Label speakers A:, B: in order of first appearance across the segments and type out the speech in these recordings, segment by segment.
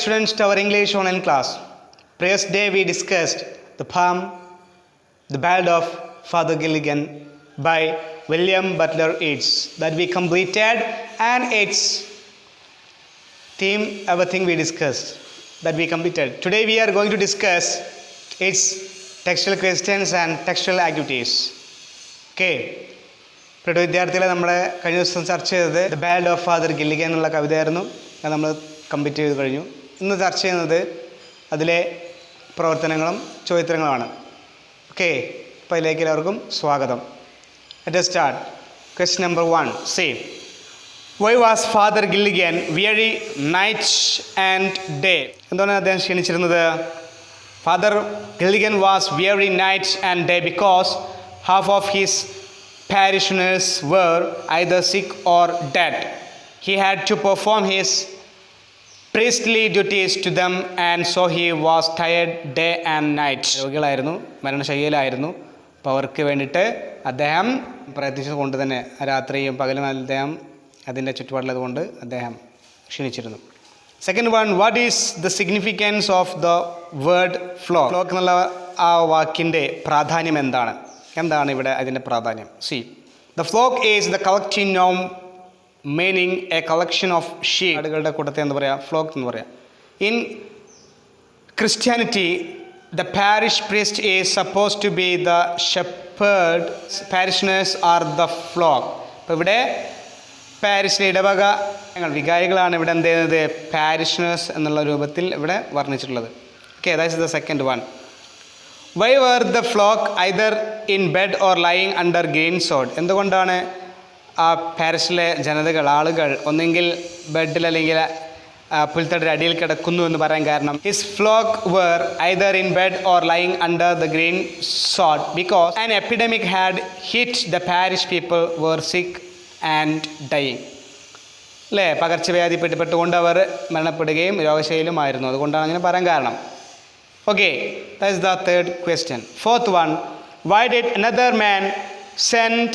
A: students, to our English online class. Previous day we discussed the poem, the Ballad of Father Gilligan by William Butler Yeats that we completed, and its theme, everything we discussed that we completed. Today we are going to discuss its textual questions and textual activities. Okay. പ്രിയ വിദ്യാർത്ഥികളെ, നമ്മുടെ കഴിഞ്ഞ ദിവസം ചർച്ച ചെയ്തത് the ballad of father Gilligan എന്നുള്ള കവിതയായിരുന്നു. അത് നമ്മൾ complete ചെയ്ത് കഴിഞ്ഞു. ഇന്ന് ചർച്ച ചെയ്യുന്നത് അതിലെ പ്രവർത്തനങ്ങളും ചോദ്യോത്തരങ്ങളുമാണ്. ഓക്കെ, അപ്പോൾ അതിലേക്ക് എല്ലാവർക്കും സ്വാഗതം. Let us start. Question number 1. See, why was Father Gilligan weary night and day? എന്താണ് അദ്ദേഹം ക്ഷീണിച്ചിരുന്നത്? Father Gilligan was weary night and day because half of his parishioners were either sick or dead. He had to perform his priestly duties to them, and so he was tired day and night. രോഗികളായിരുന്നു, മരണശയ്യയിലായിരുന്നു. അപ്പോൾ അവർക്ക് വേണ്ടിയിട്ട് അദ്ദേഹം പ്രയത്നിച്ചതുകൊണ്ട് തന്നെ രാത്രിയും പകലും അദ്ദേഹം അതിൻ്റെ ചുറ്റുപാടിലതുകൊണ്ട് അദ്ദേഹം ക്ഷീണിച്ചിരുന്നു. Second one, what is the significance of the word flock? Flock എന്നുള്ള ആ വാക്കിൻ്റെ പ്രാധാന്യം എന്താണ്? എന്താണ് ഇവിടെ അതിൻ്റെ പ്രാധാന്യം? See, the flock is the collective noun meaning a collection of sheep. ആടുകളുടെ കൂട്ടത്തെ എന്ന് പറയാം ഫ്ലോക്ക് എന്ന് പറയാം. In Christianity the parish priest is suppose to be the shepherd, parishioners are the flock. അപ്പോൾ ഇവിടെ പാരിഷിലെ ഇടവക വികാരികളാണ് ഇവിടെ എന്ത് ചെയ്യുന്നത്? പാരിഷനേഴ്സ് എന്നുള്ള രൂപത്തിൽ ഇവിടെ വർണ്ണിച്ചിട്ടുള്ളത്. Okay, that is the second one. Why were the flock either in bed or lying under greensward? എന്തുകൊണ്ടാണ് ആ പാരിഷിലെ ജനതകൾ, ആളുകൾ ഒന്നെങ്കിൽ ബെഡിൽ അല്ലെങ്കിൽ പുൽത്തടിയുടെ അടിയിൽ കിടക്കുന്നു എന്ന് പറയാൻ കാരണം, his flock were either in bed or lying under the greensward because an epidemic had hit the parish. People were sick and dying. അല്ലേ, പകർച്ചവ്യാധി പിടിപെട്ടുകൊണ്ട് അവർ മരണപ്പെടുകയും രോഗശൈലിയുമായിരുന്നു. അതുകൊണ്ടാണ് അങ്ങനെ പറയാൻ കാരണം. Okay, that is the third question. Fourth one, why did another man send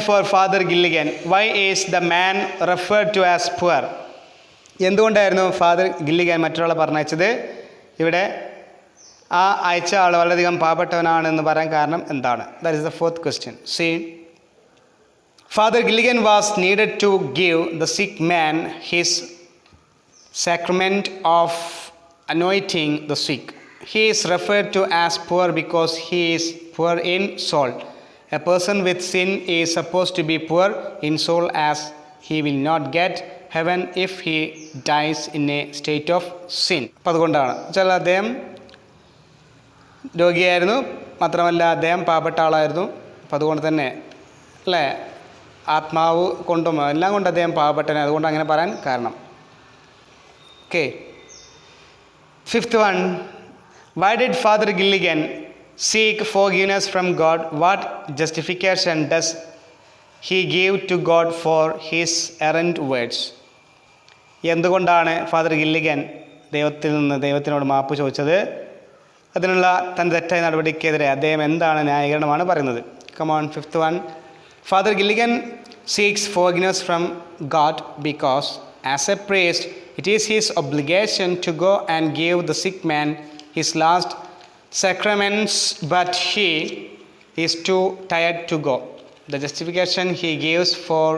A: for Father Gilligan? Why is the man referred to as poor? എന്തുകൊണ്ടായിരുന്നു Father Gilligan മറ്റൊരാളെ പറഞ്ഞയച്ചത്? ഇവിടെ ആ അയച്ച ആൾ വളരെയധികം പാവപ്പെട്ടവനാണെന്ന് പറയാൻ കാരണം എന്താണ്? That is the fourth question. See, Father Gilligan was needed to give the sick man his sacrament of anointing the sick. He is referred to as poor because he is poor in soul. A person with sin is supposed to be poor in soul, as he will not get heaven if he dies in a state of sin. അപ്പോൾ അതുകൊണ്ടാണ് വെച്ചാൽ അദ്ദേഹം രോഗിയായിരുന്നു, മാത്രമല്ല അദ്ദേഹം പാവപ്പെട്ട ആളായിരുന്നു. അപ്പോൾ അതുകൊണ്ട് തന്നെ അല്ലേ, ആത്മാവ് കൊണ്ടും എല്ലാം കൊണ്ട് അദ്ദേഹം പാവപ്പെട്ടനെ, അതുകൊണ്ട് അങ്ങനെ പറയാൻ കാരണം. Okay, fifth one, why did Father Gilligan seek forgiveness from God? What justification does he give to God for his errant words? എന്തുകൊണ്ടാണ് ഫാദർ ഗില്ലിഗൻ ദൈവത്തിനോട് മാപ്പ് ചോദിച്ചത്? അതിനുള്ള തൻ്റെ തെറ്റായ നടപടിക്കെതിരെ അദ്ദേഹം എന്താണ് ന്യായീകരണമാണ് പറയുന്നത്? Come on, fifth one, Father Gilligan seeks forgiveness from God because as a priest it is his obligation to go and give the sick man his last sacraments, but he is too tired to go. The justification he gives for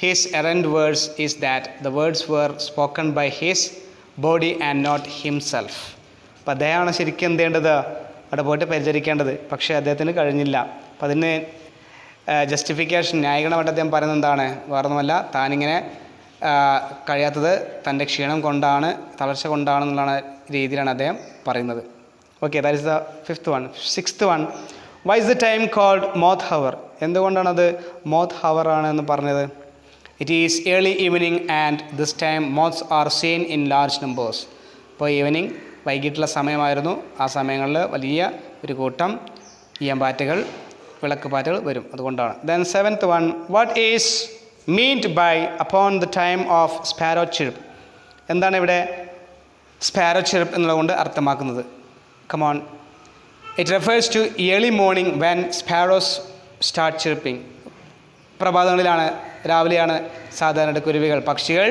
A: his errant words is that the words were spoken by his body and not himself. അപ്പോൾ അദ്ദേഹമാണ് ശരിക്കും എന്ത് ചെയ്യേണ്ടത്? അവിടെ പോയിട്ട് പരിചരിക്കേണ്ടത്. പക്ഷേ അദ്ദേഹത്തിന് കഴിഞ്ഞില്ല. അപ്പം അതിന് ജസ്റ്റിഫിക്കേഷൻ, ന്യായീകരണമായിട്ട് അദ്ദേഹം പറയുന്നത് എന്താണ്? വേറൊന്നുമല്ല, താനിങ്ങനെ കഴിയാത്തത് തൻ്റെ ക്ഷീണം കൊണ്ടാണ്, തളർച്ച കൊണ്ടാണെന്നുള്ള രീതിയിലാണ് അദ്ദേഹം പറയുന്നത്. Okay, that is the fifth one. Sixth one, why is the time called moth hour? എന്തുകൊണ്ടാണത് മോത്ത് ഹവർ ആണ് എന്ന് പറഞ്ഞത്? It is early evening and this time moths are seen in large numbers. ഇപ്പോൾ ഈവനിങ് വൈകിട്ടുള്ള സമയമായിരുന്നു. ആ സമയങ്ങളിൽ വലിയ ഒരു കൂട്ടം ഈയമ്പാറ്റകൾ, വിളക്കുപാറ്റകൾ വരും, അതുകൊണ്ടാണ്. Then seventh one, what is meant by upon the time of sparrow chirp? എന്താണ് ഇവിടെ സ്പാരോ ചിർപ്പ് എന്നുള്ളതുകൊണ്ട് അർത്ഥമാക്കുന്നത്? Come on, it refers to early morning when sparrows start chirping. പ്രഭാതങ്ങളിലാണ്, രാവിലെയാണ് സാധാരണ കുരുവികൾ, പക്ഷികൾ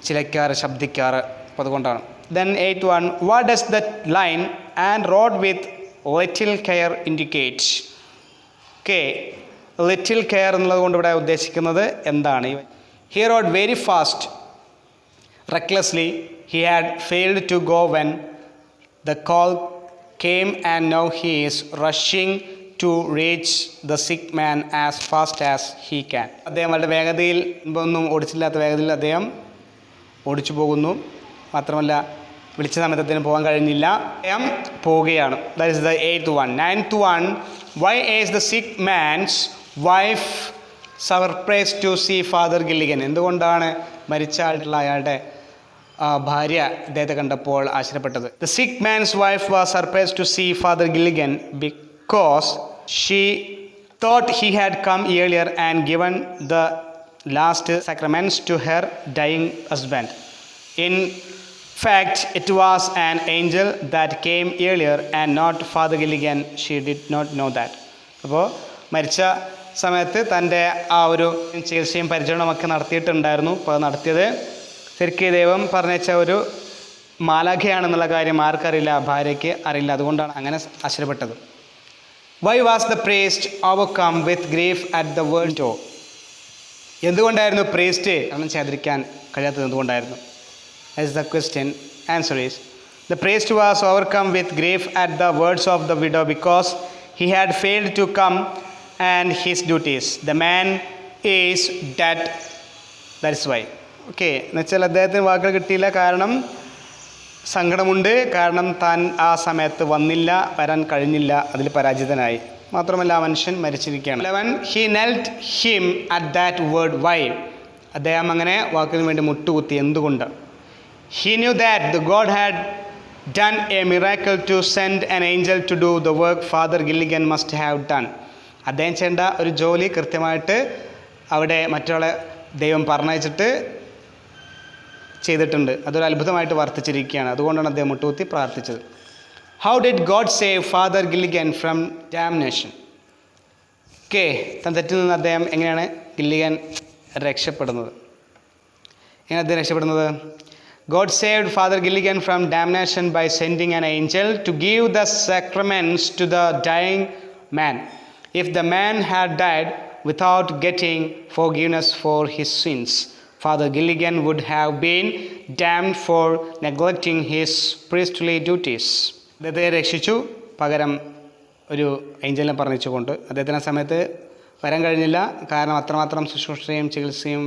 A: ചിലയ്ക്കാറ്, ശബ്ദിക്കാറ്. അപ്പോൾ അതുകൊണ്ടാണ്. Then 8th one, what does that line and wrote with little care indicate? Okay, little care എന്നുള്ളത് കൊണ്ട് ഇവിടെ ഉദ്ദേശിക്കുന്നത് എന്താണ്? He wrote very fast, recklessly. He had failed to go when the call came and now he is rushing to reach the sick man as fast as he can. അദ്ദേഹം വളരെ വേഗതയിൽ, ഒന്നും ഓടിച്ചില്ലാത്ത വേഗതയിൽ അദ്ദേഹം ഓടിച്ചു പോകുന്നു. മാത്രമല്ല വിളിച്ച സമയത്ത് അദ്ദേഹം പോകാൻ കഴിഞ്ഞില്ല, അദ്ദേഹം പോവുകയാണ്. That is the 8th one. 9th one, why is the sick man's wife surprised to see Father Gilligan? എന്തുകൊണ്ടാണ് മരിച്ച ആയിട്ടുള്ള അയാളുടെ ഭാര്യ അദ്ദേഹത്തെ കണ്ടപ്പോൾ ആശ്ചര്യപ്പെട്ടത്? The sick man's wife was surprised to see Father Gilligan because she thought he had come earlier and given the last sacraments to her dying husband. In fact, it was an angel that came earlier and not Father Gilligan. She did not know that. അപ്പോൾ മരിച്ച സമയത്ത് തൻ്റെ ആ ഒരു ചികിത്സയും പരിചരണമൊക്കെ നടത്തിയിട്ടുണ്ടായിരുന്നു. അപ്പോൾ അത് നടത്തിയത് ശരിക്കും ദൈവം പറഞ്ഞേച്ച ഒരു മാലാഖയാണെന്നുള്ള കാര്യം ആർക്കറിയില്ല, ഭാര്യയ്ക്ക് അറിയില്ല. അതുകൊണ്ടാണ് അങ്ങനെ ആശ്ചര്യപ്പെട്ടത്. Why was the priest overcome with grief at the word to? എന്തുകൊണ്ടായിരുന്നു പ്രീസ്റ്റ് കാരണം ചെയ്യാതിരിക്കാൻ കഴിയാത്തത്? എന്തുകൊണ്ടായിരുന്നു? As the question, answer is, the priest was overcome with grief at the words of the widow because he had failed to come and his duties. The man is dead. That is why. Okay, എന്നുവെച്ചാൽ അദ്ദേഹത്തിന് വാക്കുകൾ കിട്ടിയില്ല, കാരണം സങ്കടമുണ്ട്, കാരണം താൻ ആ സമയത്ത് വരാൻ കഴിഞ്ഞില്ല, അതിൽ പരാജിതനായി. മാത്രമല്ല ആ മനുഷ്യൻ മരിച്ചിരിക്കുകയാണ്. 11, he knelt him at that word. Why? അദ്ദേഹം അങ്ങനെ വാക്കിന് വേണ്ടി മുട്ടുകുത്തി. എന്തുകൊണ്ട്? He knew that the God had done a miracle to send an angel to do the work Father Gilligan must have done. അദ്ദേഹം ചെയ്യേണ്ട ഒരു ജോലി കൃത്യമായിട്ട് അവിടെ മറ്റൊരാളെ ദൈവം പറഞ്ഞയച്ചിട്ട് ചെയ്തിട്ടുണ്ട്. അതൊരു അത്ഭുതമായിട്ട് വർത്തിച്ചിരിക്കുകയാണ്. അതുകൊണ്ടാണ് അദ്ദേഹം മുട്ടുകുത്തി പ്രാർത്ഥിച്ചത്. How did God save Father Gilligan from damnation? താൻ തെറ്റിൽ നിന്ന് അദ്ദേഹം എങ്ങനെയാണ് ഗില്ലിഗൻ രക്ഷപ്പെടുന്നത്? എങ്ങനെ അദ്ദേഹം രക്ഷപ്പെടുന്നത്? God saved Father Gilligan from damnation by sending an angel to give the sacraments to the dying man. If the man had died without getting forgiveness for his sins, Father Gilligan would have been damned for neglecting his priestly duties. അദ്ദേഹത്തെ രക്ഷിച്ചു, പകരം ഒരു ഏഞ്ചലിനെ പറഞ്ഞുകൊണ്ട്. അദ്ദേഹത്തിന് ആ സമയത്ത് വരാൻ കഴിഞ്ഞില്ല, കാരണം അത്രമാത്രം ശുശ്രൂഷയും ചികിത്സയും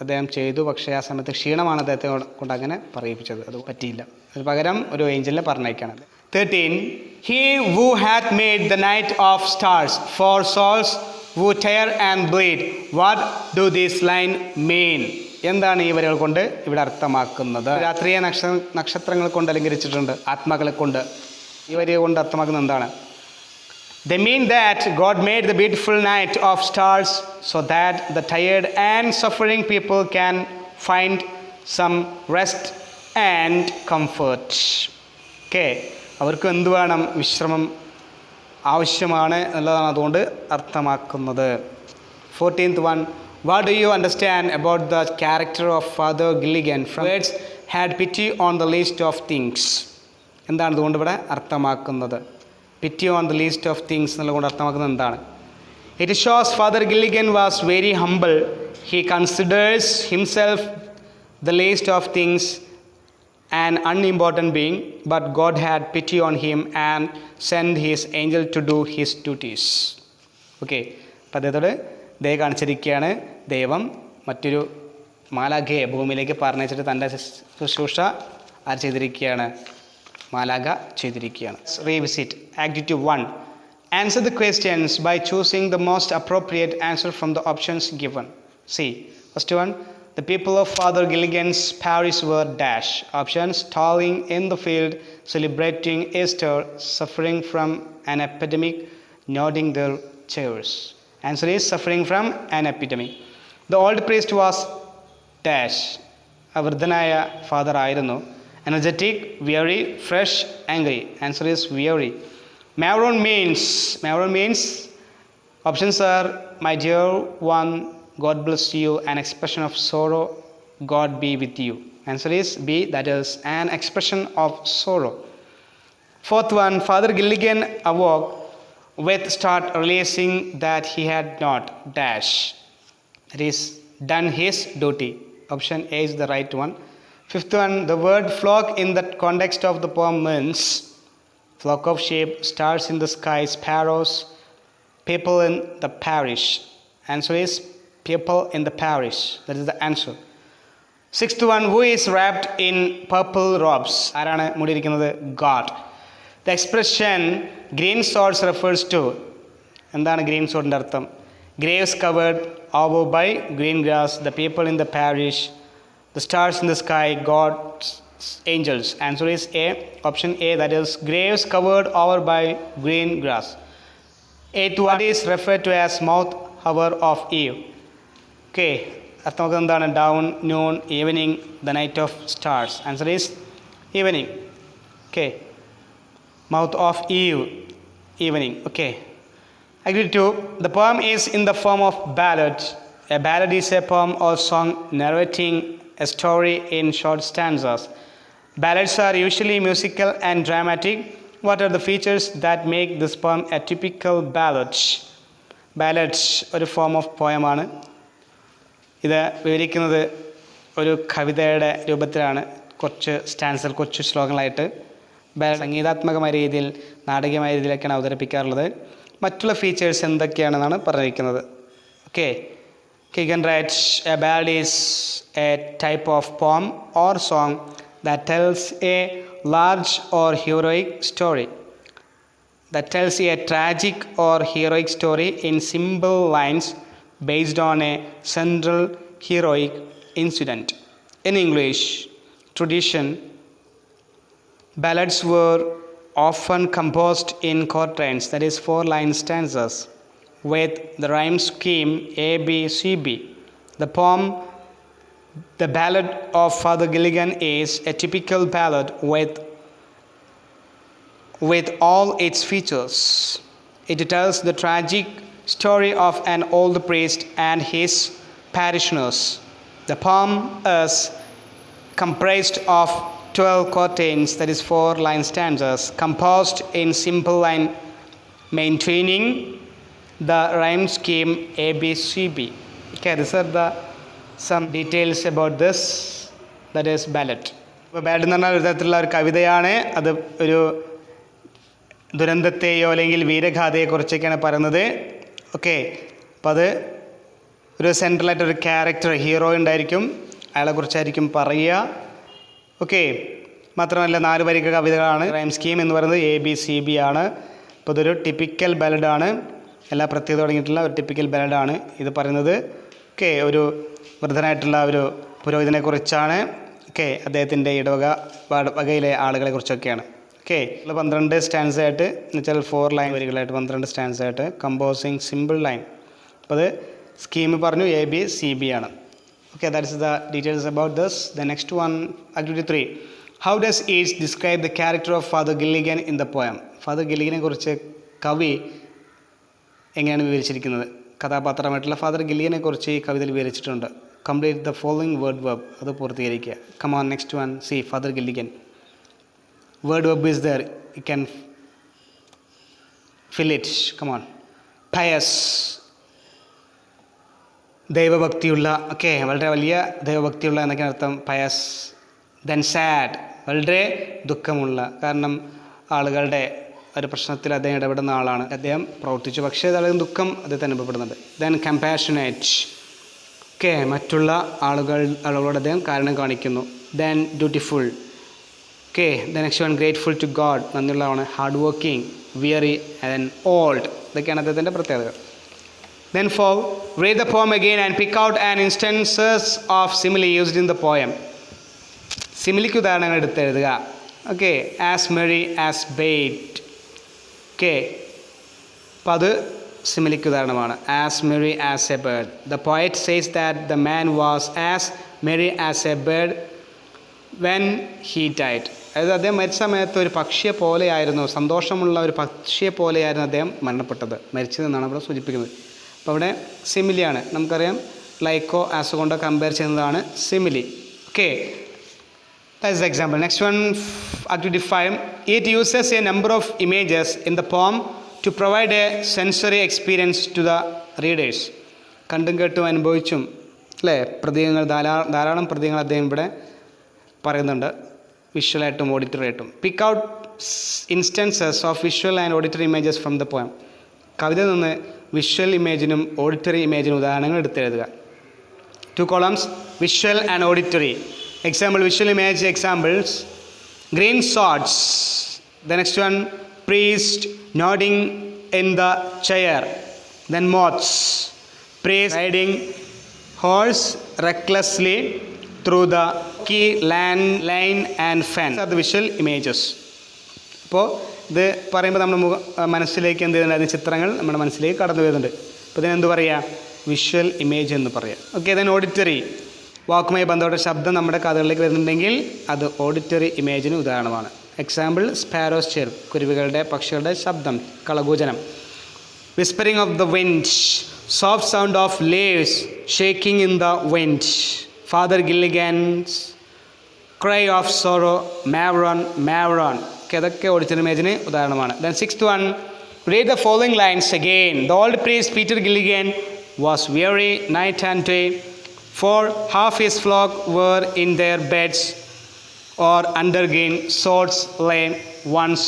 A: അദ്ദേഹം ചെയ്തു. പക്ഷേ ആ സമയത്ത് ക്ഷീണമാണ് അദ്ദേഹത്തെ കൊണ്ട് അങ്ങനെ പറയിപ്പിച്ചത്, അത് പറ്റിയില്ല. അതിന് പകരം ഒരു ഏഞ്ചലിനെ പറഞ്ഞേക്കാണ്. 13, he who hath made the night of stars for souls who tear and bleed. What do this line mean? എന്താണ് ഈ വരികൾ കൊണ്ട് ഇവിടെ അർത്ഥമാക്കുന്നത്? രാത്രിയെ നക്ഷത്രങ്ങൾ കൊണ്ട് അലങ്കരിച്ചിട്ടുണ്ട്, ആത്മാക്കളെ കൊണ്ട്. ഈ വരികൾ കൊണ്ട് അർത്ഥമാക്കുന്നത് എന്താണ്? They mean that God made the beautiful night of stars so that the tired and suffering people can find some rest and comfort. അവർക്ക് എന്ത് വേണം? വിശ്രമം ആവശ്യമാണ് എന്നുള്ളതാണ് അതുകൊണ്ട് അർത്ഥമാക്കുന്നത്. 14th one, what do you understand about the character of Father Gilligan? Words had pity on the least of things. എന്താണ് അതുകൊണ്ട് ഇവിടെ അർത്ഥമാക്കുന്നത്? Pity on the least of things എന്നുള്ളതുകൊണ്ട് അർത്ഥമാക്കുന്നത് എന്താണ്? It shows Father Gilligan was very humble. He considers himself the least of things, an unimportant being, but God had pity on him and sent his angel to do his duties. അപ്പോൾ അദ്ദേഹത്തോട് ദയ കാണിച്ചിരിക്കുകയാണ്. ദൈവം മറ്റൊരു മാലാഖയെ ഭൂമിയിലേക്ക് പറഞ്ഞയച്ചിട്ട് തൻ്റെ ശുശ്രൂഷ ആര് ചെയ്തിരിക്കുകയാണ്? മാലാഖ ചെയ്തിരിക്കുകയാണ്. Revisit Activity 1. Answer the questions by choosing the most appropriate answer from the options given. See, first one, the people of Father Gilligan's parish were dash. Options: toiling in the field, celebrating Easter, suffering from an epidemic, nodding their chairs. Answer is suffering from an epidemic. The old priest was dash. വൃദ്ധനായ father ആയിരുന്നു. Energetic, weary, fresh, angry. Answer is weary. Maroon means options are: my dear one, God bless you, an expression of sorrow, God be with you. Answer is B, that is an expression of sorrow. Fourth one, Father Gilligan awoke with start realizing that he had not dash. That is done his duty. Option A is the right one. Fifth one, the word flock in the context of the poem means flock of sheep, stars in the sky, sparrows, people in the parish. Answer is people in the parish. That is the answer. Sixth one, who is wrapped in purple robes? ആരാണ് മൂടിയിരിക്കുന്നത്? God. The expression green swords refers to, എന്താണ് green swordന്റെ അർത്ഥം? Graves covered over by green grass, the people in the parish, the stars in the sky, God's angels. Answer is A, option A, that is graves covered over by green grass. Eighth one is referred to as mouth hour of Eve. Okay, അർത്ഥം നമുക്ക് എന്താണ്? Down, noon, evening, the night of stars. Answer is evening. Okay, mouth of Eve, evening. Okay, agree to. The poem is in the form of ballad. A ballad is a poem or song narrating a story in short stanzas. Ballads are usually musical and dramatic. What are the features that make this poem a typical ballad? Ballads ഒരു form of പോയമാണ്. ഇത് വിവരിക്കുന്നത് ഒരു കവിതയുടെ രൂപത്തിലാണ്. കുറച്ച് സ്റ്റാൻസൽ, കുറച്ച് ശ്ലോകങ്ങളായിട്ട് സംഗീതാത്മകമായ രീതിയിൽ, നാടകീയമായ രീതിയിലൊക്കെയാണ് അവതരിപ്പിക്കാറുള്ളത്. മറ്റുള്ള ഫീച്ചേഴ്സ് എന്തൊക്കെയാണെന്നാണ് പറഞ്ഞിരിക്കുന്നത്. Okay, Gilligan writes, a ballad is a type of poem or song that tells a large or heroic story. That tells a tragic or heroic story in simple lines based on a central heroic incident. In English tradition, ballads were often composed in quatrains, that is 4-line stanzas, with the rhyme scheme A, B, C, B. The poem, The Ballad of Father Gilligan, is a typical ballad with all its features. It tells the tragic story of an old priest and his parishioners. The poem is comprised of 12 quatrains, that is 4-line stanzas, composed in simple line, maintaining the rhyme scheme A, B, C, B. Okay, these are some details about this, that is ballad. അപ്പോൾ ballad എന്ന് പറഞ്ഞാൽ ഒരു തരത്തിലുള്ള ഒരു കവിതയാണ്. അത് ഒരു ദുരന്തത്തെയോ അല്ലെങ്കിൽ വീരഗാഥയെക്കുറിച്ചൊക്കെയാണ് പറയുന്നത്. ഓക്കെ, അപ്പോൾ അത് ഒരു സെൻട്രലായിട്ടൊരു ക്യാരക്ടർ, ഹീറോ ഉണ്ടായിരിക്കും, അയാളെക്കുറിച്ചായിരിക്കും പറയുക. ഓക്കെ, മാത്രമല്ല 4 വരിക കവിതകളാണ്. റൈം സ്കീം എന്ന് പറയുന്നത് A, B, C, B ആണ്. അപ്പോൾ ഇതൊരു ടിപ്പിക്കൽ ബാലഡാണ്. എല്ലാ പ്രത്യേകത തുടങ്ങിയിട്ടുള്ള ഒരു ടിപ്പിക്കൽ ബാലഡാണ് ഇത് പറയുന്നത്. ഓക്കെ, ഒരു വൃദ്ധനായിട്ടുള്ള ഒരു പുരോഹിതനെക്കുറിച്ചാണ്. ഓക്കെ, അദ്ദേഹത്തിൻ്റെ വകയിലെ ആളുകളെക്കുറിച്ചൊക്കെയാണ്. ഓക്കെ, 12 സ്റ്റാൻസ് ആയിട്ട്, എന്ന് വെച്ചാൽ 4-line വരികളായിട്ട് 12 സ്റ്റാൻസ് ആയിട്ട് കമ്പോസിങ് സിമ്പിൾ ലൈൻ. അപ്പോൾ അത് സ്കീം പറഞ്ഞു A, B, C, B ആണ്. Okay, that is the details about this. The next one, activity 3. How does it describe the character of Father Gilligan in the poem? Father Gilligan കുറിച്ച് കവി എങ്ങനെയാണ് വിവരിച്ചിരിക്കുന്നത്? കഥാപാത്രമായിട്ടുള്ള father ഗില്ലിഗനെ കുറിച്ച് ഈ കവിതയിൽ വിവരിച്ചിട്ടുണ്ട്. Complete the following word verb. അത് പൂർത്തീകരിക്കുക. Come on, next one. See, Father Gilligan. Word verb is there. You can fill it. Come on. Pious. ദൈവഭക്തിയുള്ള. Okay, വളരെ വലിയ ദൈവഭക്തിയുള്ള എന്നൊക്കെയാണ് അർത്ഥം. പയസ്. ദെൻ സാഡ്, വളരെ ദുഃഖമുള്ള. കാരണം ആളുകളുടെ ഒരു പ്രശ്നത്തിൽ അദ്ദേഹം ഇടപെടുന്ന ആളാണ്. അദ്ദേഹം പ്രവർത്തിച്ചു, പക്ഷേ അദ്ദേഹം ദുഃഖം അദ്ദേഹത്തിന് അനുഭവപ്പെടുന്നുണ്ട്. Then compassionate. ഓക്കെ, മറ്റുള്ള ആളുകളോട് അദ്ദേഹം കാരണം കാണിക്കുന്നു. Then dutiful. Okay, then next one grateful to God, നന്ദിയുള്ളതാണ്. Hard working, weary and old, ഇതൊക്കെയാണ് അദ്ദേഹത്തിൻ്റെ പ്രത്യേകത. Then 4, read the poem again and pick out an instances of simile used in the poem. സിമിലിക്ക് ഉദാഹരണങ്ങൾ എടുത്ത് എഴുതുക. Okay, as merry as bait. Okay, അപ്പം അത് സിമിലിക്ക് ഉദാഹരണമാണ്. As merry as A bird. The poet says that the man was as merry as A bird when he died. അതായത് അദ്ദേഹം മരിച്ച സമയത്ത് ഒരു പക്ഷിയെ പോലെയായിരുന്നു, സന്തോഷമുള്ള ഒരു പക്ഷിയെ പോലെയായിരുന്നു അദ്ദേഹം മരണപ്പെട്ടത്, മരിച്ചതെന്നാണ് ഇവിടെ സൂചിപ്പിക്കുന്നത്. അപ്പോൾ അവിടെ സിമിലിയാണ്. നമുക്കറിയാം ലൈക്കോ ആസ് കൊണ്ട് കമ്പയർ ചെയ്യുന്നതാണ് simile. Okay, That's the example. Next one, activity 5. It uses a number of images in the poem to provide a sensory experience to the readers. കണ്ടും കേട്ടും അനുഭവിച്ചും അല്ലേ പ്രതീകങ്ങൾ ധാരാളം പ്രതീകങ്ങൾ അദ്ദേഹം ഇവിടെ പറയുന്നുണ്ട്, വിഷ്വലായിട്ടും ഓഡിറ്ററി ആയിട്ടും. Pick out instances of visual and auditory images from the poem. കവിതയിൽ നിന്ന് വിഷ്വൽ ഇമേജിനും ഓഡിറ്ററി ഇമേജിനും ഉദാഹരണങ്ങൾ എടുത്തെഴുതുക. 2 columns, visual and auditory. Example, visual image examples: green swords. The next one, priest nodding in the chair. Then moths. Priest riding horse recklessly through the key lane and fence. These are the visual images. അപ്പോൾ ഇത് പറയുമ്പോൾ നമ്മുടെ മനസ്സിലേക്ക് എന്ത് ചെയ്യുന്നുണ്ട്, അതിന് ചിത്രങ്ങൾ നമ്മുടെ മനസ്സിലേക്ക് കടന്നു വരുന്നുണ്ട്. അപ്പോൾ ഇതിനെന്ത് പറയുക, വിഷ്വൽ ഇമേജ് എന്ന് പറയാം. ഓക്കെ, ദെൻ ഓഡിറ്ററി, വാക്കുമായി ബന്ധപ്പെട്ട ശബ്ദം നമ്മുടെ കാതുകളിലേക്ക് വരുന്നുണ്ടെങ്കിൽ അത് ഓഡിറ്ററി ഇമേജിന് ഉദാഹരണമാണ്. എക്സാമ്പിൾ, സ്പാരോസ് ചെയർ, കുരുവികളുടെ പക്ഷികളുടെ ശബ്ദം, കളകൂജനം. Whispering of the wind, soft sound of leaves shaking in the wind. Father Gilligan's cry of sorrow, mavrone mavrone. ഇതൊക്കെ ഓഡിറ്ററി ഇമേജിന് ഉദാഹരണമാണ്. Then 6th one, read the following lines again. The old priest Peter Gilligan was weary night and day, for half his flock were in their beds or under green swords lay once,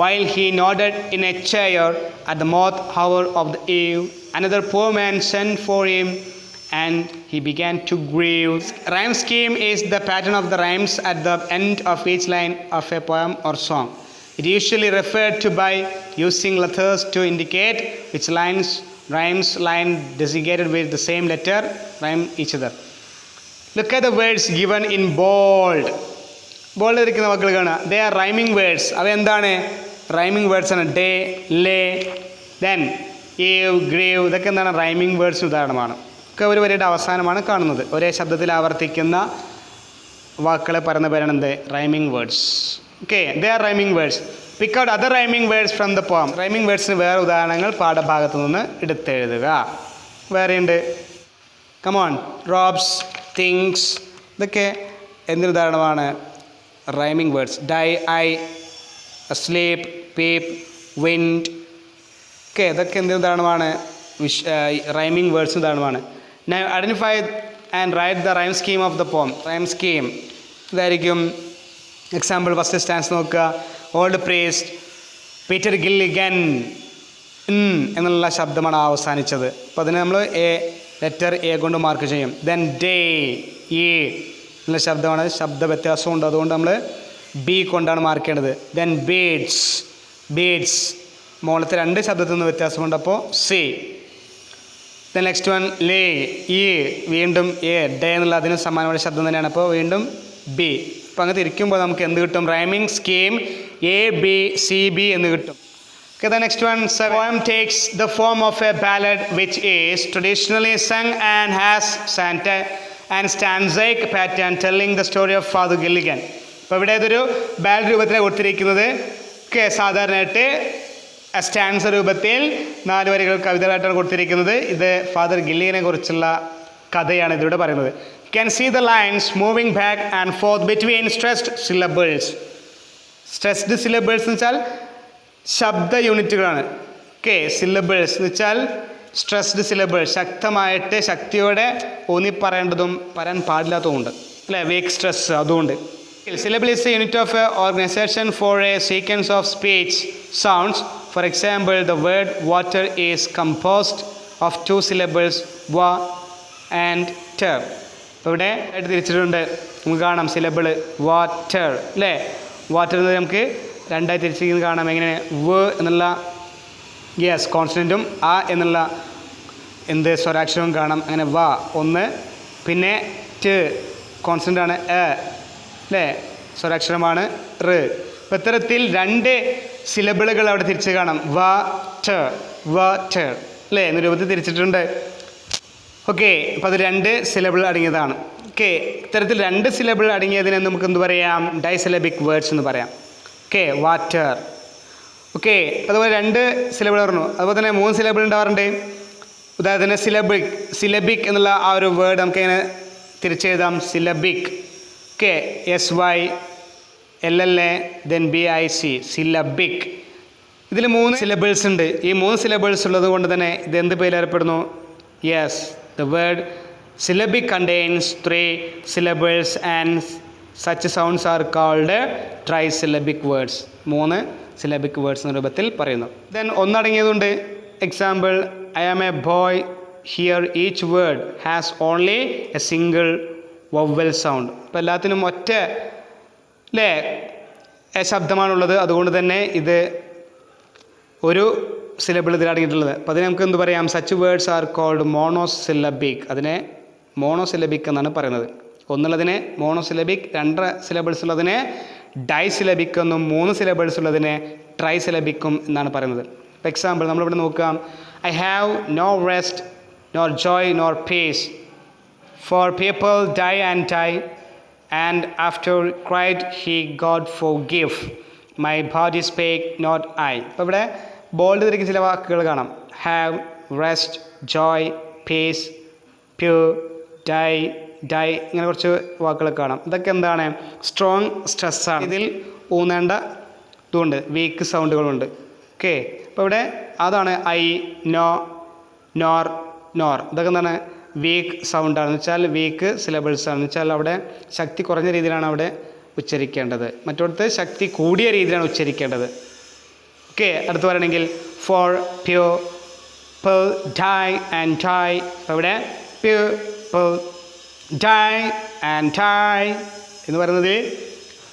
A: while he nodded in a chair at the moth hour of the eve. Another poor man sent for him, and he began to grieve. Rhyme scheme is the pattern of the rhymes at the end of each line of a poem or song. It usually referred to by using letters to indicate which rhymes line designated with the same letter rhyme each other. Look at the words given in bold. Bold ഇരിക്കുന്ന വാക്കുകൾ കാണുക. ദേ are rhyming words. അവ എന്താണ്? Rhyming words ആണ്. Day, ലേ, then, eve, grieve, ഇതൊക്കെ എന്താണ്? Rhyming words ഉദാഹരണമാണ്. ഒക്കെ ഒരു വരിയുടെ അവസാനമാണ് കാണുന്നത്. ഒരേ ശബ്ദത്തിൽ ആവർത്തിക്കുന്ന വാക്കുകളെ പറയുന്ന പേരാണ് എന്ത്? Rhyming words. Okay, they are rhyming words. Pick out other rhyming words from the poem. Rhyming വേർഡ്സിന് വേറെ ഉദാഹരണങ്ങൾ പാഠഭാഗത്തു നിന്ന് എടുത്തെഴുതുക. വേറെയുണ്ട്. കമോൺ, റോബ്സ്, തിങ്സ്, ഇതൊക്കെ എന്തിന് ഉദാഹരണമാണ്? Rhyming words. Die, I, sleep, peep, wind, ഒക്കെ ഇതൊക്കെ എന്തിന് ഉദാഹരണമാണ്? റൈമിംഗ് വേർഡ്സിന് ഉദാഹരണമാണ്. Now identify and write the rhyme scheme of the poem. Rhyme scheme ഇതായിരിക്കും. എക്സാമ്പിൾ, ഫസ്റ്റ് സ്റ്റാൻസ് നോക്കുക. ഓൾഡ് പ്രീസ്റ്റ് പീറ്റർ ഗില്ലിഗൻ, എന്നുള്ള ശബ്ദമാണ് അവസാനിച്ചത്. അപ്പോൾ അതിന് നമ്മൾ ലെറ്റർ എ കൊണ്ട് മാർക്ക് ചെയ്യും. ദെൻ ഡേ, എ എന്നുള്ള ശബ്ദമാണ്, ശബ്ദ വ്യത്യാസമുണ്ട്, അതുകൊണ്ട് നമ്മൾ ബി കൊണ്ടാണ് മാർക്ക് ചെയ്യേണ്ടത്. ദെൻ ബീഡ്സ്, ബീഡ്സ് മുകളിലത്തെ 2 ശബ്ദത്തിൽ നിന്ന് വ്യത്യാസമുണ്ട്, അപ്പോൾ സി. ദെൻ നെക്സ്റ്റ് വൺ, ലേ, ഇ, വീണ്ടും എ, ഡേ എന്നുള്ള അതിന് സമാനമായ ശബ്ദം തന്നെയാണ്, അപ്പോൾ വീണ്ടും ബി. അപ്പോൾ അങ്ങനെ തിരിക്കുമ്പോൾ നമുക്ക് എന്ത് കിട്ടും? Rhyming scheme A, B, C, B എന്ന് കിട്ടും. Okay, the next one, poem takes the form of a ballad which is traditionally sung and has stanzaic pattern telling the story of Father Gilligan. അപ്പോൾ ഇവിടെ ഇതൊരു ballad രൂപത്തിലാണ് കൊടുത്തിരിക്കുന്നത്. സാധാരണയായിട്ട് stanza രൂപത്തിൽ 4 വരികൾ കവിതകളായിട്ടാണ് കൊടുത്തിരിക്കുന്നത്. ഇത് ഫാദർ ഗില്ലിഗനെ കുറിച്ചുള്ള കഥയാണ് ഇതിലൂടെ പറയുന്നത്. You can see the lines moving back and forth between stressed syllables. Stressed syllables എന്ന് വെച്ചാൽ ശബ്ദ യൂണിറ്റുകളാണ്. ഓക്കെ, സിലബിൾസ് എന്ന് വെച്ചാൽ സ്ട്രെസ്ഡ് സിലബിൾസ്, ശക്തമായിട്ട് ശക്തിയോടെ ഊന്നി പറയേണ്ടതും പറയാൻ പാടില്ലാത്തതുമുണ്ട് അല്ലേ, വീക്ക് സ്ട്രെസ്, അതുകൊണ്ട്. Syllable is a unit of organization for a sequence of speech sounds. For example, the word water is composed of 2 syllables, wa and ter. അപ്പോൾ ഇവിടെ ആയിട്ട് തിരിച്ചിട്ടുണ്ട്, നമുക്ക് കാണാം സിലബിൾ വാട്ടർ അല്ലേ. വാട്ടർ എന്നത് നമുക്ക് 2 ആയി തിരിച്ചിരിക്കുന്നത് കാണാം. എങ്ങനെ? വ എന്നുള്ള കോൺസ്റ്റൻറ്റും ആ എന്നുള്ള സ്വരാക്ഷരവും കാണാം. അങ്ങനെ വ 1, പിന്നെ ട് കോൺസ്റ്റൻ്റാണ്, അല്ലേ, സ്വരാക്ഷരമാണ് റ്. അപ്പോൾ ഇത്തരത്തിൽ 2 സിലബിളുകൾ അവിടെ തിരിച്ച് കാണാം. വ ട് അല്ലേ എന്ന രൂപത്തിൽ തിരിച്ചിട്ടുണ്ട്. ഓക്കെ, അപ്പോൾ അത് 2 സിലബിൾ അടങ്ങിയതാണ്. ഓക്കെ, ഇത്തരത്തിൽ 2 സിലബിൾ അടങ്ങിയതിനെ നമുക്ക് എന്ത് പറയാം? ഡൈസിലബിക് വേർഡ്സ് എന്ന് പറയാം. Okay, water. ഓക്കെ, അതുപോലെ 2 സിലബിൾ പറഞ്ഞു. അതുപോലെ തന്നെ 3 സിലബിൾ ഉണ്ടാവാറുണ്ട്. ഉദാഹരണത്തിന് സിലബിക് എന്നുള്ള ആ ഒരു വേർഡ് നമുക്ക് എങ്ങനെ തിരിച്ചെഴുതാം? Syllabic. SYLLA then BIC, syllabic. ഇതിൽ 3 സിലബിൾസ് ഉണ്ട്. ഈ 3 സിലബിൾസ് ഉള്ളത് കൊണ്ട് തന്നെ ഇത് എന്ത് പേരിൽ അറിയപ്പെടുന്നു? Yes, the word syllabic contains 3 syllables and such sounds are called trisyllabic words. 3 syllabic words എന്ന രൂപത്തിൽ പറയുന്നു. Then ഒന്നടങ്ങിയതുണ്ട്. Example, I am a boy. Here each word has only a single vowel sound. അപ്പോൾ എല്ലാത്തിനും ഒറ്റ ശബ്ദമാണുള്ളത്. അതുകൊണ്ട് തന്നെ ഇത് ഒരു സിലബിൾ ഇതിൽ അടങ്ങിയിട്ടുള്ളത്. അപ്പോൾ അതിന് നമുക്ക് എന്ത് പറയാം? Such words are called monosyllabic. അതിനെ മോണോസിലബിക് എന്നാണ് പറയുന്നത്. ഒന്നുള്ളതിനെ മോണോസിലബിക്, 2 സിലബിൾസ് ഉള്ളതിനെ ഡൈസിലബിക് എന്നും 3 സിലബിൾസ് ഉള്ളതിനെ ട്രൈസിലബിക്കും എന്നാണ് പറയുന്നത്. ഇപ്പോൾ എക്സാമ്പിൾ നമ്മളിവിടെ നോക്കാം. I have no rest nor joy nor peace for people die and after cried he God forgive my body spake not I. അപ്പോൾ ഇവിടെ ബോൾഡ് തിരിക്കുന്ന ചില വാക്കുകൾ കാണാം. Have, rest, joy, peace, pure, die, ഇങ്ങനെ കുറച്ച് വാക്കുകൾ കാണാം. ഇതൊക്കെ എന്താണ്? സ്ട്രോങ് സ്ട്രെസ്സാണ്. ഇതിൽ ഊന്നേണ്ട ഇതുണ്ട്, വീക്ക് സൗണ്ടുകളുണ്ട്. ഓക്കെ, അപ്പോൾ ഇവിടെ അതാണ് ഐ, നോ, നോർ. ഇതൊക്കെ എന്താണ്? വീക്ക് സൗണ്ടാണെന്ന് വെച്ചാൽ വീക്ക് സിലബിൾസ് ആണെന്ന് വെച്ചാൽ അവിടെ ശക്തി കുറഞ്ഞ രീതിയിലാണ് അവിടെ ഉച്ചരിക്കേണ്ടത്. മറ്റൊടുത്ത് ശക്തി കൂടിയ രീതിയിലാണ് ഉച്ചരിക്കേണ്ടത്. ഓക്കെ, അടുത്ത് പറയണമെങ്കിൽ for, pure, per, die and tie. അപ്പോൾ ഇവിടെ pure, per, die and tie എന്ന് പറയുന്നത്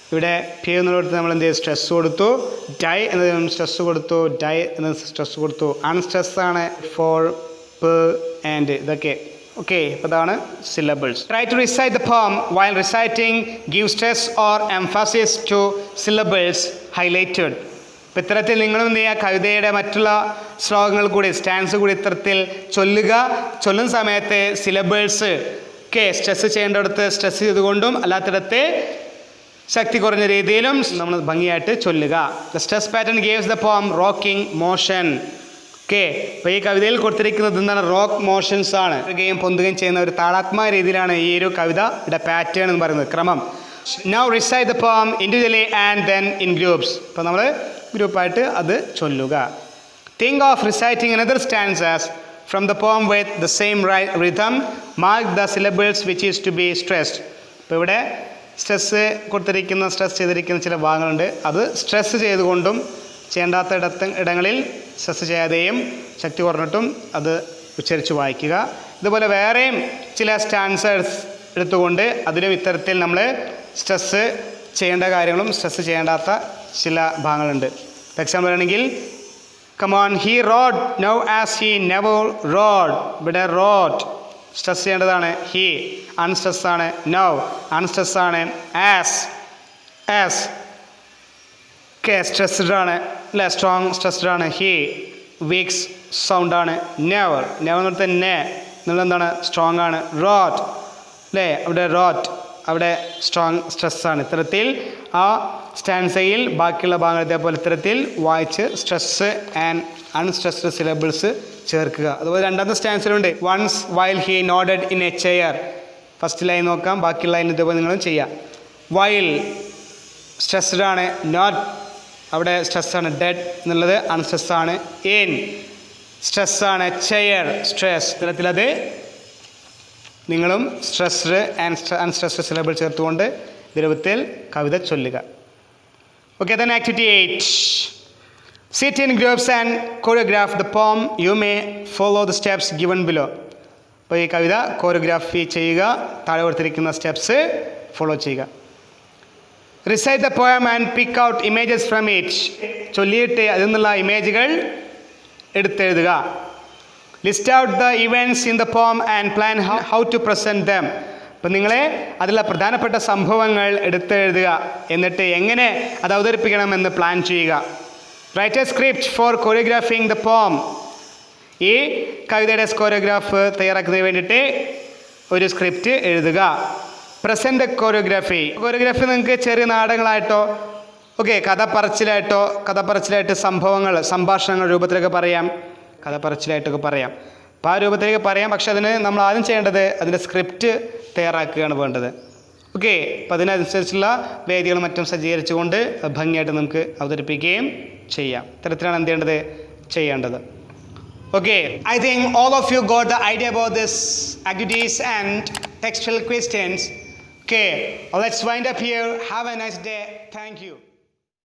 A: ഇവിടെ പ്യൂർ എന്നുള്ളടത്ത് നമ്മൾ എന്ത് ചെയ്യും? സ്ട്രെസ് കൊടുത്തു. ഡൈ എന്നതിനും സ്ട്രെസ് കൊടുത്തു. ഡൈ എന്നത് സ്ട്രെസ് കൊടുത്തു. അൺസ്ട്രെസ്സാണ് ഫോർ, പെർ ആൻഡ് ഇതൊക്കെ. ഓക്കെ, അപ്പോൾ അതാണ് syllables. Try to recite the poem. While reciting, give stress or emphasis to syllables highlighted. അപ്പോൾ ഇത്തരത്തിൽ നിങ്ങളും എന്ത് ചെയ്യുക? കവിതയുടെ മറ്റുള്ള ശ്ലോകങ്ങൾ കൂടി, സ്റ്റാൻസ് കൂടി ഇത്തരത്തിൽ ചൊല്ലുന്ന സമയത്ത് സിലബിൾസ് സ്ട്രെസ് ചെയ്യേണ്ടടുത്ത് സ്ട്രെസ് ചെയ്തുകൊണ്ടും അല്ലാത്തിടത്ത് ശക്തി കുറഞ്ഞ രീതിയിലും നമ്മൾ ഭംഗിയായിട്ട് ചൊല്ലുക. The stress pattern gives the poem rocking motion. Okay, അപ്പോൾ ഈ കവിതയിൽ കൊടുത്തിരിക്കുന്നത് എന്താണ്? റോക്ക് മോഷൻസ് ആണ്. പൊന്തുകയും ചെയ്യുന്ന ഒരു താളാത്മക രീതിയിലാണ് ഈ ഒരു കവിതയുടെ പാറ്റേൺ എന്ന് പറയുന്നത്, ക്രമം. Now recite the poem individually and then in groups. അപ്പോൾ നമ്മൾ ഗ്രൂപ്പായിട്ട് അത് ചൊല്ലുക. Think of reciting another stanzas from the poem with the same rhythm. Mark the syllables which is to be stressed. അപ്പോൾ ഇവിടെ സ്ട്രെസ് ചെയ്തിരിക്കുന്ന ചില ഭാഗങ്ങളുണ്ട്. അത് സ്ട്രെസ് ചെയ്തുകൊണ്ടും ചെയ്യേണ്ടാത്ത ഇടങ്ങളിൽ സ്ട്രെസ് ചെയ്യാതെയും ശക്തി കുറഞ്ഞിട്ടും അത് ഉച്ചരിച്ച് വായിക്കുക. ഇതുപോലെ വേറെയും ചില സ്റ്റാൻസേഴ്സ് എടുത്തുകൊണ്ട് അതിലും ഇത്തരത്തിൽ നമ്മൾ സ്ട്രെസ് ചെയ്യേണ്ട കാര്യങ്ങളും സ്ട്രെസ് ചെയ്യേണ്ടാത്ത ചില ഭാഗങ്ങളുണ്ട്. എക്സാമ്പിൾ ആണെങ്കിൽ, come on he road now as he never road. ഇവിടെ റോഡ് സ്ട്രെസ് ചെയ്യേണ്ടതാണ്. ഹി അൺസ്ട്രെസ് ആണ്. നൗ അൺസ്ട്രെസ് ആണ്. ആസ് സ്ട്രെസ്ഡ് ആണ് അല്ലേ? സ്ട്രോങ് സ്ട്രെസ്ഡ് ആണ്. ഹി വീക്സ് സൗണ്ടാണ്. നെവർ എന്നിടത്ത് എന്നുള്ള എന്താണ്? സ്ട്രോങ് ആണ്. റോട്ട് അല്ലേ? അവിടെ സ്ട്രോങ് സ്ട്രെസ്സാണ്. ഇത്തരത്തിൽ ആ സ്റ്റാൻസയിൽ ബാക്കിയുള്ള ഭാഗങ്ങൾ ഇതേപോലെ ഇത്തരത്തിൽ വായിച്ച് സ്ട്രെസ് ആൻഡ് അൺസ്ട്രെസ്ഡ് സിലബിൾസ് ചേർക്കുക. അതുപോലെ രണ്ടാമത്തെ സ്റ്റാൻസിലുണ്ട്, once while he nodded in a chair. First line നോക്കാം, ബാക്കിയുള്ള ലൈൻ ഇതേപോലെ നിങ്ങളും ചെയ്യാം. വൈൽ സ്ട്രെസ്ഡ് ആണ്. നോട്ട് അവിടെ സ്ട്രെസ്സാണ്. ഡെഡ് എന്നുള്ളത് അൺസ്ട്രെസ്സാണ്. ഇൻ സ്ട്രെസ്സാണ്. Chair stress. ഇത്തരത്തിലത് നിങ്ങളും സ്ട്രെസ്ഡ് ആൻഡ് അൺസ്ട്രെസ്ഡ് സിലബിൾ ചേർത്തുകൊണ്ട് രൂപത്തിൽ കവിത ചൊല്ലുക. Okay, then activity 8. Sit in groups and choreograph the poem. You may follow the steps given below. അപ്പോൾ ഈ കവിത കോറിയോഗ്രാഫി ചെയ്യുക. താഴെ കൊടുത്തിരിക്കുന്ന സ്റ്റെപ്സ് ഫോളോ ചെയ്യുക. Recite the poem and pick out images from it. ചൊല്ലിയിട്ട് അതിൽ നിന്നുള്ള ഇമേജുകൾ എടുത്തെഴുതുക. List out the events in the poem and plan how to present them. അപ്പം നിങ്ങളെ അതിലുള്ള പ്രധാനപ്പെട്ട സംഭവങ്ങൾ എടുത്തെഴുതുക. എന്നിട്ട് എങ്ങനെ അത് അവതരിപ്പിക്കണമെന്ന് പ്ലാൻ ചെയ്യുക. Write a script for choreographing the poem. ഈ കവിതയുടെ കോറിയോഗ്രാഫ് തയ്യാറാക്കുന്നതിന് വേണ്ടിയിട്ട് ഒരു സ്ക്രിപ്റ്റ് എഴുതുക. പ്രസൻറ്റ് കോറിയോഗ്രാഫി നിങ്ങൾക്ക് ചെറിയ നാടകങ്ങളായിട്ടോ കഥ പറച്ചിലായിട്ട് സംഭാഷണങ്ങൾ രൂപത്തിലൊക്കെ പറയാം. കഥ പറയാം. അപ്പോൾ ആ രൂപത്തിലേക്ക് പറയാം. പക്ഷെ അതിന് നമ്മൾ ആദ്യം ചെയ്യേണ്ടത് അതിൻ്റെ സ്ക്രിപ്റ്റ് തയ്യാറാക്കുകയാണ് വേണ്ടത്. ഓക്കെ, അപ്പം അതിനനുസരിച്ചുള്ള വേദികളും മറ്റും സജ്ജീകരിച്ചുകൊണ്ട് ഭംഗിയായിട്ട് നമുക്ക് അവതരിപ്പിക്കുകയും ചെയ്യാം. ഇത്തരത്തിലാണ് എന്ത് ചെയ്യേണ്ടത്. Okay, I think all of you got the idea about this activities and textual questions. Okay, let's wind up here. Have a nice day. Thank you.